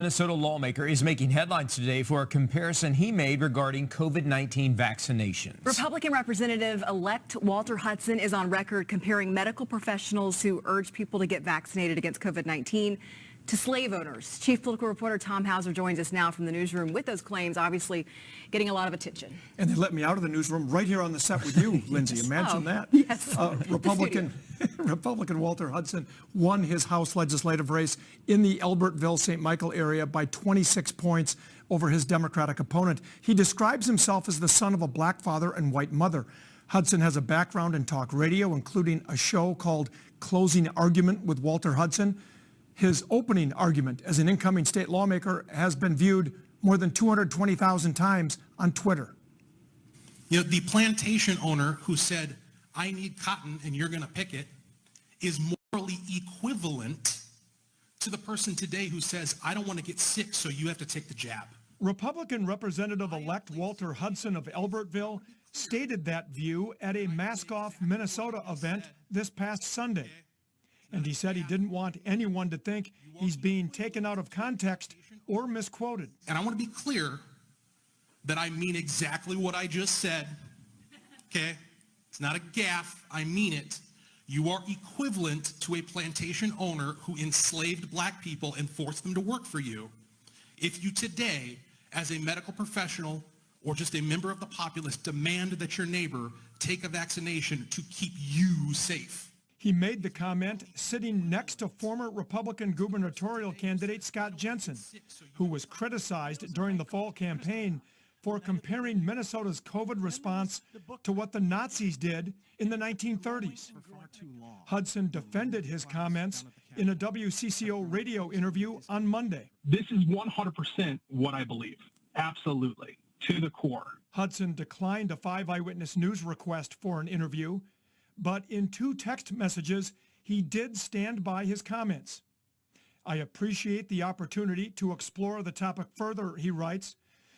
Minnesota lawmaker is making headlines today for a comparison he made regarding COVID-19 vaccinations. Republican Representative-elect Walter Hudson is on record comparing medical professionals who urge people to get vaccinated against COVID-19 to slave owners. Chief political reporter Tom Hauser joins us now from the newsroom with those claims, obviously getting a lot of attention. And they let me out of the newsroom right here on the set with you, Lindsay. Imagine that. Yes. Republican Walter Hudson won his House legislative race in the Albertville-St. Michael area by 26 points over his Democratic opponent. He describes himself as the son of a black father and white mother. Hudson has a background in talk radio, including a show called Closing Argument with Walter Hudson. His opening argument as an incoming state lawmaker has been viewed more than 220,000 times on Twitter. You know, the plantation owner who said, "I need cotton and you're going to pick it," is morally equivalent to the person today who says, "I don't want to get sick, so you have to take the jab." Republican Representative-elect Walter Hudson of Albertville stated that view at a Mask Off Minnesota event this past Sunday. And he said he didn't want anyone to think he's being taken out of context or misquoted. And I want to be clear that I mean exactly what I just said, okay? It's not a gaffe, I mean it. You are equivalent to a plantation owner who enslaved black people and forced them to work for you. If you today, as a medical professional or just a member of the populace, demand that your neighbor take a vaccination to keep you safe. He made the comment sitting next to former Republican gubernatorial candidate Scott Jensen, who was criticized during the fall campaign for comparing Minnesota's COVID response to what the Nazis did in the 1930s. Hudson defended his comments in a WCCO radio interview on Monday. This is 100% what I believe. Absolutely. To the core. Hudson declined a 5 Eyewitness News request for an interview, but in 2 text messages, he did stand by his comments. "I appreciate the opportunity to explore the topic further," he writes.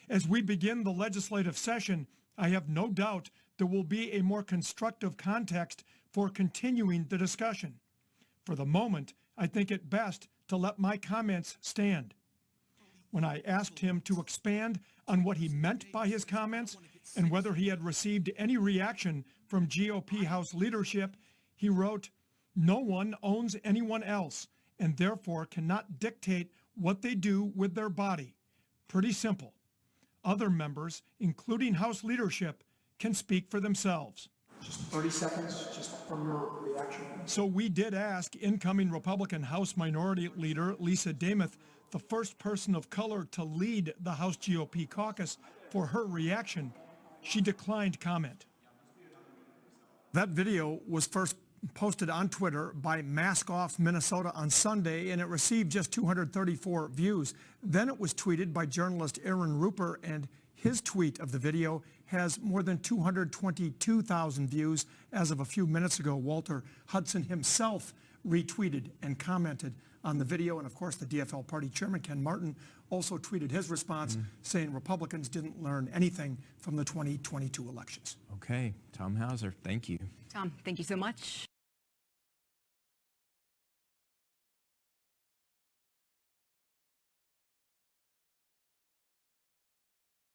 "As we begin the legislative session, I have no doubt there will be a more constructive context for continuing the discussion. For the moment, I think it best to let my comments stand." When I asked him to expand on what he meant by his comments and whether he had received any reaction from GOP House leadership, he wrote, "No one owns anyone else and therefore cannot dictate what they do with their body. Pretty simple. Other members, including House leadership, can speak for themselves." Just 30 seconds, just from your reaction. So we did ask incoming Republican House Minority Leader Lisa Demuth, the first person of color to lead the House GOP caucus, for her reaction. She declined comment. That video was first posted on Twitter by Mask Off Minnesota on Sunday, and it received just 234 views. Then it was tweeted by journalist Aaron Ruper, and his tweet of the video has more than 222,000 views as of a few minutes ago. Walter Hudson himself retweeted and commented on the video, and of course the DFL party chairman Ken Martin also tweeted his response, saying Republicans didn't learn anything from the 2022 elections. Okay, Tom Hauser, thank you. Tom, thank you so much.